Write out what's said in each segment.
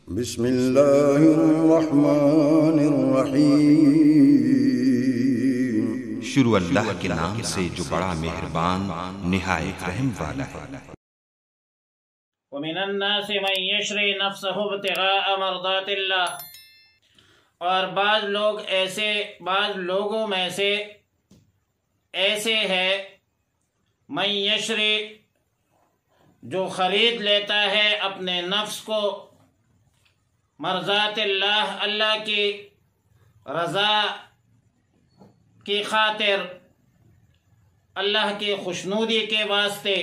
بسم اللہ الرحمن الرحیم۔ شروع اللہ کے نام سے جو بڑا مہربان نہایت رحم والا ہے۔ ومن الناس من یشری نفسه ابتغاء مرضات اللہ، اور بعض لوگوں میں سے ایسے ہے من یشری، جو خرید لیتا ہے اپنے نفس کو مرضات اللہ، اللہ کی رضا کی خاطر، اللہ کی خوشنودی کے واسطے۔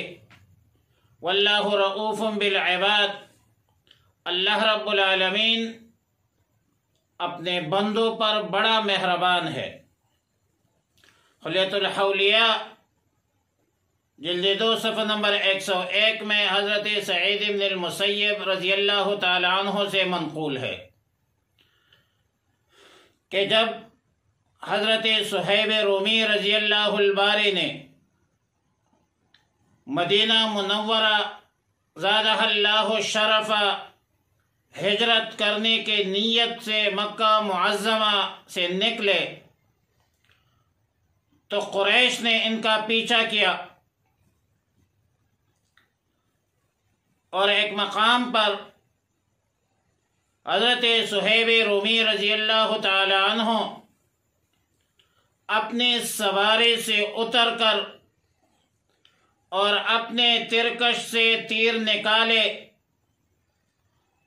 واللہ رؤوف بالعباد، اللہ رب العالمین اپنے بندوں پر بڑا مہربان ہے۔ خلیۃ الحولیہ جلد 2 صفحہ نمبر 101 میں حضرت سعید بن المسیب رضی اللہ تعالی عنہ سے منقول ہے کہ جب حضرت صہیب رومی رضی اللہ الباری نے مدینہ منورہ زادہ اللہ شرف ہجرت کرنے کے نیت سے مکہ معظمہ سے نکلے تو قریش نے ان کا پیچھا کیا، اور ایک مقام پر حضرت صہیب رومی رضی اللہ تعالی عنہ اپنے سواری سے اتر کر اور اپنے ترکش سے تیر نکالے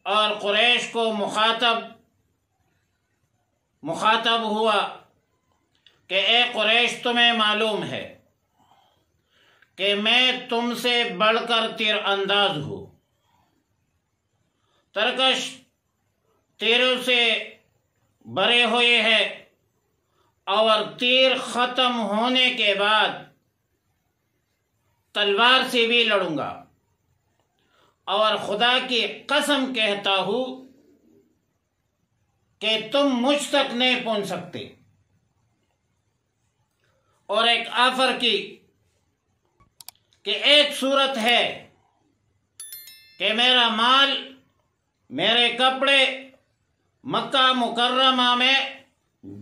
اور قریش کو مخاطب ہوا کہ اے قریش، تمہیں معلوم ہے کہ میں تم سے بڑھ کر تیر انداز ہوں، ترکش تیروں سے بھرے ہوئے ہے، اور تیر ختم ہونے کے بعد تلوار سے بھی لڑوں گا، اور خدا کی قسم کہتا ہوں کہ تم مجھ تک نہیں پہنچ سکتے۔ اور ایک آفر کی کہ ایک صورت ہے کہ میرا مال، میرے کپڑے مکہ مکرمہ میں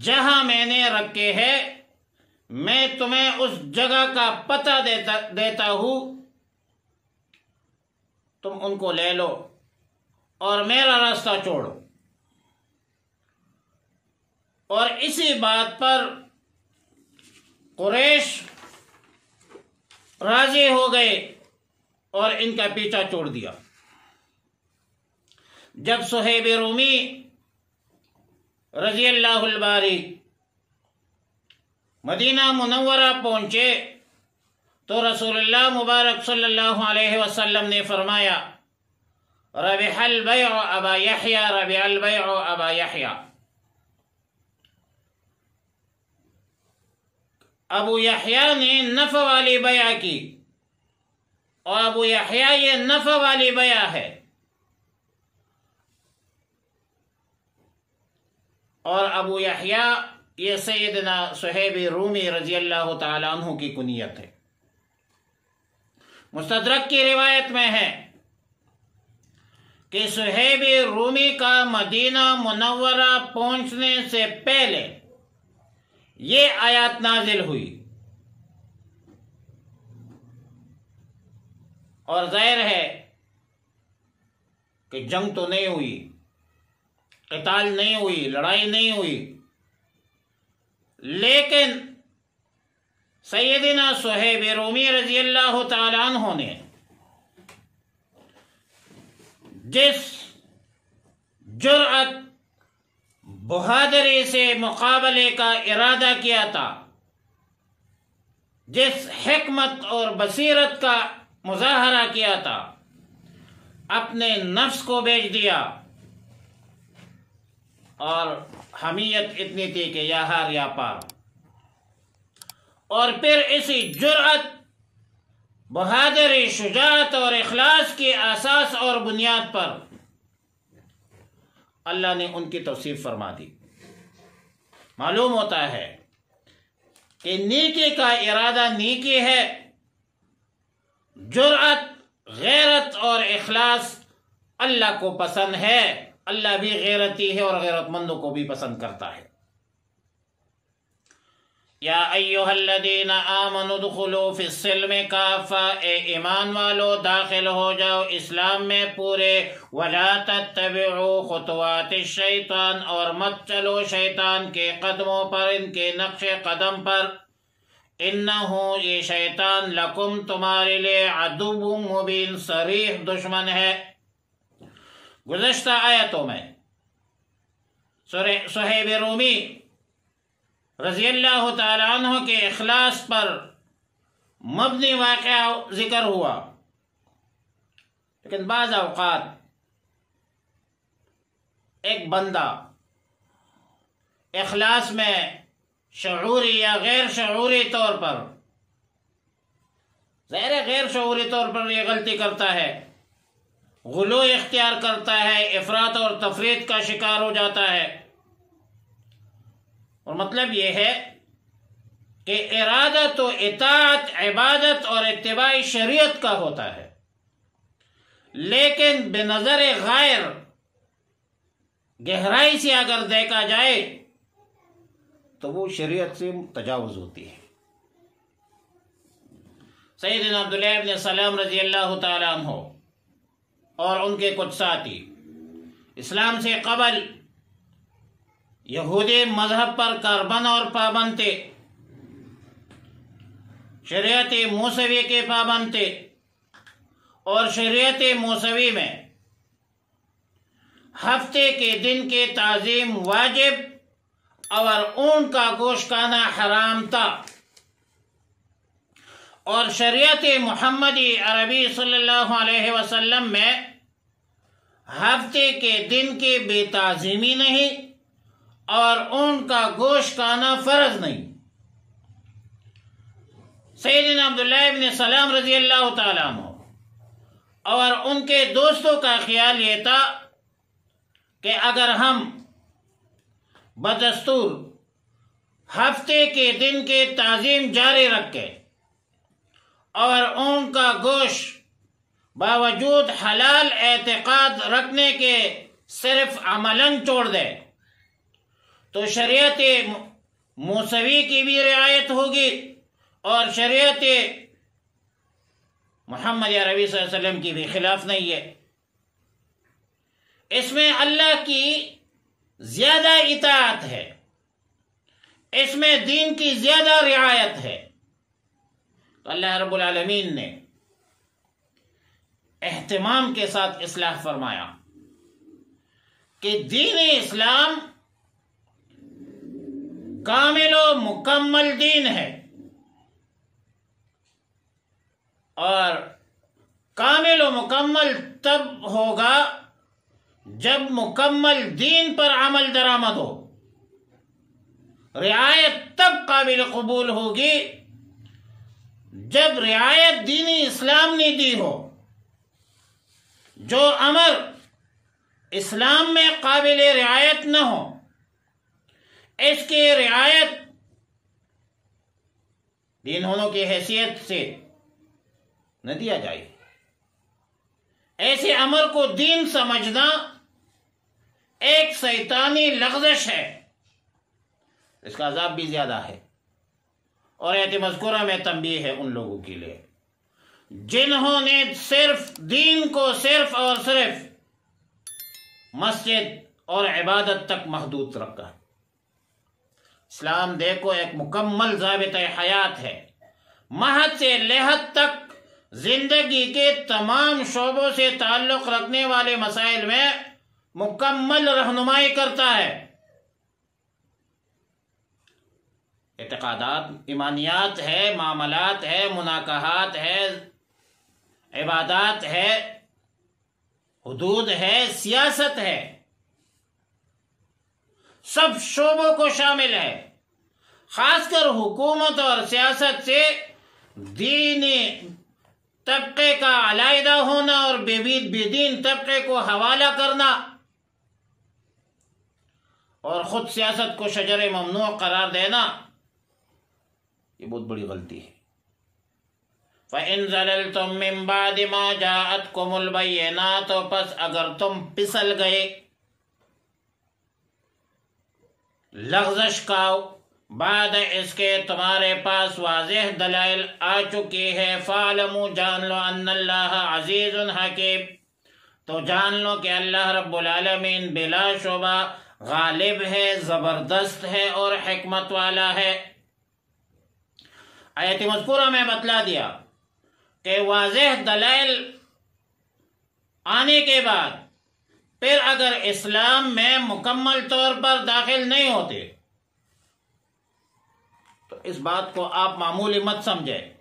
جہاں میں نے رکھے ہیں، میں تمہیں اس جگہ کا پتہ دیتا ہوں، تم ان کو لے لو اور میرا راستہ چھوڑو۔ اور اسی بات پر قریش راضی ہو گئے اور ان کا پیچھا چھوڑ دیا۔ جب صہیب رومی رضی اللہ الباری مدینہ منورہ پہنچے تو رسول اللہ مبارک صلی اللہ علیہ وسلم نے فرمایا، ربح البیع ابا یحییٰ، ربح البیع ابا یحییٰ۔ ابو یحییٰ نے نفع والی بیع کی، اور ابو یحییٰ یہ نفع والی بیع ہے، اور ابو یحییٰ یہ سیدنا صہیب رومی رضی اللہ تعالی عنہ کی کنیت ہے۔ مستدرک کی روایت میں ہے کہ صہیب رومی کا مدینہ منورہ پہنچنے سے پہلے یہ آیات نازل ہوئی، اور ظاہر ہے کہ جنگ تو نہیں ہوئی، قتال نہیں ہوئی، لڑائی نہیں ہوئی، لیکن سیدنا صہیب رومی رضی اللہ تعالی عنہ نے جس جرأت بہادری سے مقابلے کا ارادہ کیا تھا، جس حکمت اور بصیرت کا مظاہرہ کیا تھا، اپنے نفس کو بیچ دیا، اور حمیت اتنی تھی کہ یا ہار یا پار، اور پھر اسی جرأت، بہادری، شجاعت اور اخلاص کی اساس اور بنیاد پر اللہ نے ان کی توصیف فرما دی۔ معلوم ہوتا ہے کہ نیکی کا ارادہ نیکی ہے، جرأت، غیرت اور اخلاص اللہ کو پسند ہے، اللہ بھی غیرتی ہے اور غیرت مندوں کو بھی پسند کرتا ہے۔ یا ایھا الذین آمنوا ادخلوا فی السلم کافہ، اے ایمان والو داخل ہو جاؤ اسلام میں پورے، ولا تتبعوا خطوات الشیطان، اور مت چلو شیطان کے قدموں پر، ان کے نقش قدم پر، انہ یہ شیطان لکم تمہارے لیے عدو مبین صریح دشمن ہے۔ گزشتہ آیتوں میں صہیب رومی رضی اللہ تعالیٰ عنہ کے اخلاص پر مبنی واقعہ ذکر ہوا، لیکن بعض اوقات ایک بندہ اخلاص میں شعوری یا غیر شعوری طور پر، ظاہر غیر شعوری طور پر یہ غلطی کرتا ہے، غلو اختیار کرتا ہے، افراط اور تفریط کا شکار ہو جاتا ہے، اور مطلب یہ ہے کہ ارادت و اطاعت عبادت اور اتباع شریعت کا ہوتا ہے، لیکن بنظر غیر گہرائی سے اگر دیکھا جائے تو وہ شریعت سے تجاوز ہوتی ہے۔ سیدنا عبداللہ ابن سلام رضی اللہ تعالیٰ عنہ اور ان کے کچھ ساتھی اسلام سے قبل یہودی مذہب پر کاربند اور پابند تھے، شریعت موسوی کے پابند تھے، اور شریعت موسوی میں ہفتے کے دن کے تعظیم واجب اور اونٹ کا گوشت کھانا حرام تھا، اور شریعت محمدی عربی صلی اللہ علیہ وسلم میں ہفتے کے دن کی بے تعظیمی نہیں اور اونٹ کا گوشت کھانا فرض نہیں۔ سیدنا عبداللہ ابن سلام رضی اللہ تعالیٰ عنہ اور ان کے دوستوں کا خیال یہ تھا کہ اگر ہم بدستور ہفتے کے دن کے تعظیم جاری رکھیں اور اونٹ کا گوشت باوجود حلال اعتقاد رکھنے کے صرف عملاً چھوڑ دے تو شریعت موسوی کی بھی رعایت ہوگی اور شریعت محمد عربی صلی اللہ علیہ وسلم کی بھی خلاف نہیں ہے۔ اس میں اللہ کی زیادہ اطاعت ہے، اس میں دین کی زیادہ رعایت ہے، تو اللہ رب العالمین نے اہتمام کے ساتھ اصلاح فرمایا کہ دین اسلام کامل و مکمل دین ہے، اور کامل و مکمل تب ہوگا جب مکمل دین پر عمل درآمد ہو، رعایت تب قابل قبول ہوگی جب رعایت دین اسلام نے دی ہو۔ جو امر اسلام میں قابل رعایت نہ ہو، اس کی رعایت دین ہونے کی حیثیت سے نہ دیا جائے۔ ایسے امر کو دین سمجھنا ایک شیطانی لغزش ہے، اس کا عذاب بھی زیادہ ہے، اور آیت مذکورہ میں تنبیہ ہے ان لوگوں کے لیے جنہوں نے صرف دین کو صرف اور صرف مسجد اور عبادت تک محدود رکھا ہے۔ اسلام دیکھو ایک مکمل ضابطہ حیات ہے، مہد سے لحد تک زندگی کے تمام شعبوں سے تعلق رکھنے والے مسائل میں مکمل رہنمائی کرتا ہے۔ اعتقادات، ایمانیات ہے، معاملات ہے، مناکحات ہے، عبادات ہے، حدود ہے، سیاست ہے، سب شعبوں کو شامل ہے۔ خاص کر حکومت اور سیاست سے دینی طبقے کا علیحدہ ہونا اور بے دین طبقے کو حوالہ کرنا اور خود سیاست کو شجر ممنوع قرار دینا، یہ بہت بڑی غلطی ہے۔ فَإِن زَلَلْتُم مِّن بَعْدِ مَا جَاءَتْكُمُ الْبَيِّنَاتُ، پس اگر تم پھسل گئے لغزش کھاؤ، بعد اس کے تمہارے پاس واضح دلائل آ چکی ہے۔ فَاعْلَمُوا جان لو ان اللہ عزیز حکیم، تو جان لو کہ اللہ رب العالمین بلا شبہ غالب ہے، زبردست ہے اور حکمت والا ہے۔ آیت مذکورہ میں بتلا دیا کہ واضح دلائل آنے کے بعد پھر اگر اسلام میں مکمل طور پر داخل نہیں ہوتے تو اس بات کو آپ معمولی مت سمجھیں،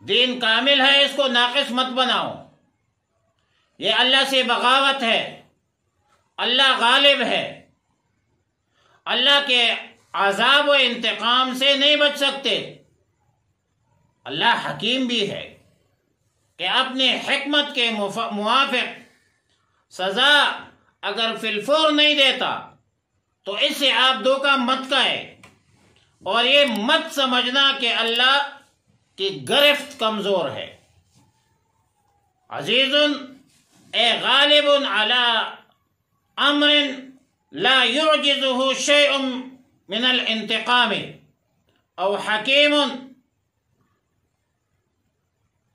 دین کامل ہے، اس کو ناقص مت بناؤ، یہ اللہ سے بغاوت ہے۔ اللہ غالب ہے، اللہ کے عذاب و انتقام سے نہیں بچ سکتے۔ اللہ حکیم بھی ہے کہ اپنی حکمت کے موافق سزا اگر فی الفور نہیں دیتا تو اس سے آپ دھوکہ مت کھائیں، اور یہ مت سمجھنا کہ اللہ کی گرفت کمزور ہے۔ عزیز اے غالب علی امر لا يعجزه شيء من الانتقام، او حکیم،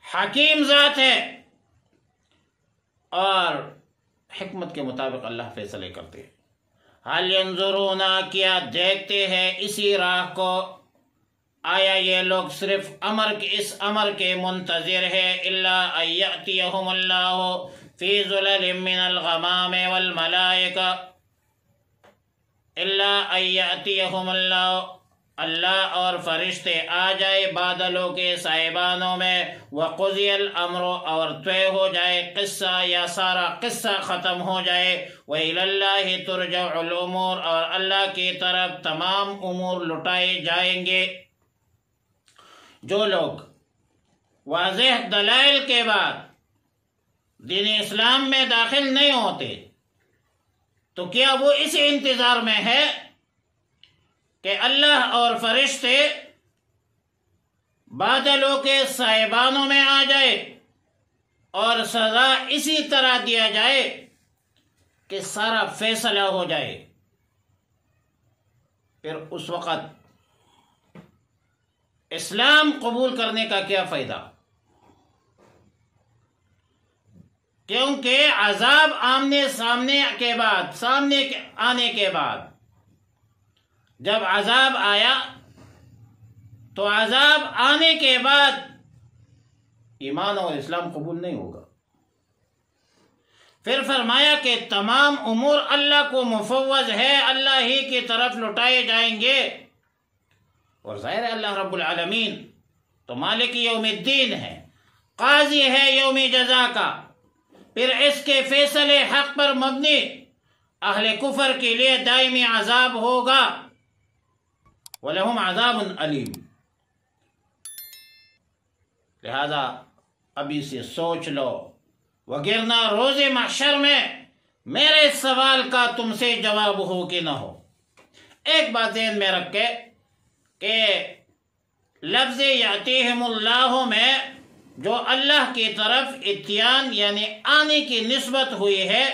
حکیم ذات ہے اور حکمت کے مطابق اللہ فیصلے کرتے ہیں۔ حال ینظرون، کیا دیکھتے ہیں اسی راہ کو، آیا یہ لوگ صرف اس امر کے منتظر ہے، الا ان یأتیہم اللہ فی ظلل من الغمام والملائکہ، الا ان یأتیہم اللہ اور فرشتے آ جائے بادلوں کے سائبانوں میں، وقضی الامر، اور طے ہو جائے قصہ یا سارا قصہ ختم ہو جائے، وإلی اللہ ترجع الامور، اور اللہ کی طرف تمام امور لٹائے جائیں گے۔ جو لوگ واضح دلائل کے بعد دین اسلام میں داخل نہیں ہوتے تو کیا وہ اس انتظار میں ہے کہ اللہ اور فرشتے بادلوں کے سائبانوں میں آ جائے اور سزا اسی طرح دیا جائے کہ سارا فیصلہ ہو جائے؟ پھر اس وقت اسلام قبول کرنے کا کیا فائدہ؟ کیونکہ عذاب آمنے سامنے آنے کے بعد جب عذاب آیا تو عذاب آنے کے بعد ایمان اور اسلام قبول نہیں ہوگا۔ پھر فرمایا کہ تمام امور اللہ کو مفوض ہے، اللہ ہی کی طرف لٹائے جائیں گے، اور ظاہر ہے اللہ رب العالمین تو مالک یوم الدین ہے، قاضی ہے یوم جزا کا، پھر اس کے فیصلے حق پر مبنی اہل کفر کے لیے دائمی عذاب ہوگا، وَلَهُمْ عَذَابٌ عَلِيمٌ۔ لہذا ابھی سے سوچ لو، وگرنہ روز محشر میں میرے سوال کا تم سے جواب ہو کہ نہ ہو۔ ایک بات ذہن میں رکھے کہ لفظ یاتیہم اللہ میں جو اللہ کی طرف اتیان یعنی آنے کی نسبت ہوئی ہے،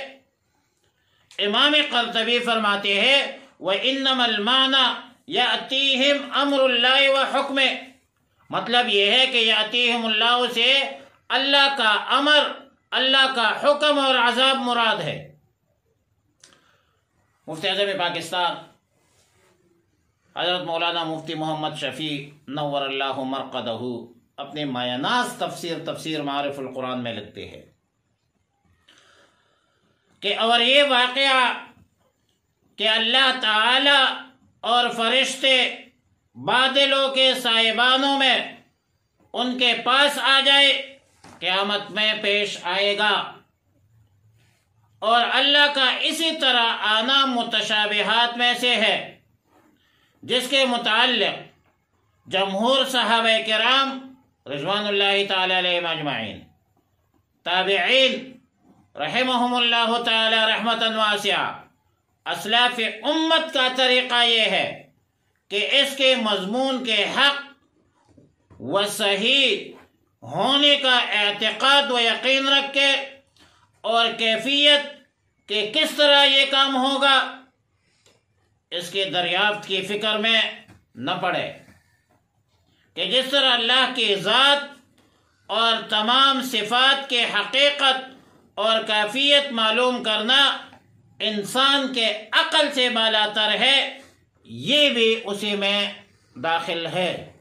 امام قرطبی فرماتے ہیں وَإِنَّمَا الْمَعْنَى یاتیہم امر اللہ وحکمہ، مطلب یہ ہے کہ یاتیہم اللہ سے اللہ کا امر، اللہ کا حکم اور عذاب مراد ہے۔ مفتی اعظم پاکستان حضرت مولانا مفتی محمد شفیع نور اللہ مرقدہ اپنے مایہ ناز تفسیر معارف القرآن میں لکھتے ہیں کہ اور یہ واقعہ کہ اللہ تعالی اور فرشتے بادلوں کے سائبانوں میں ان کے پاس آ جائے، قیامت میں پیش آئے گا، اور اللہ کا اسی طرح آنا متشابہات میں سے ہے، جس کے متعلق جمہور صحابہ کرام رضوان اللہ تعالی علیہم اجمعین، تابعین رحمہم اللہ تعالی رحمتا واسعہ، اسلاف امت کا طریقہ یہ ہے کہ اس کے مضمون کے حق و صحیح ہونے کا اعتقاد و یقین رکھ کے، اور کیفیت کہ کس طرح یہ کام ہوگا اس کی دریافت کی فکر میں نہ پڑے کہ جس طرح اللہ کی ذات اور تمام صفات کے حقیقت اور کیفیت معلوم کرنا انسان کے عقل سے بالاتر ہے، یہ بھی اسی میں داخل ہے۔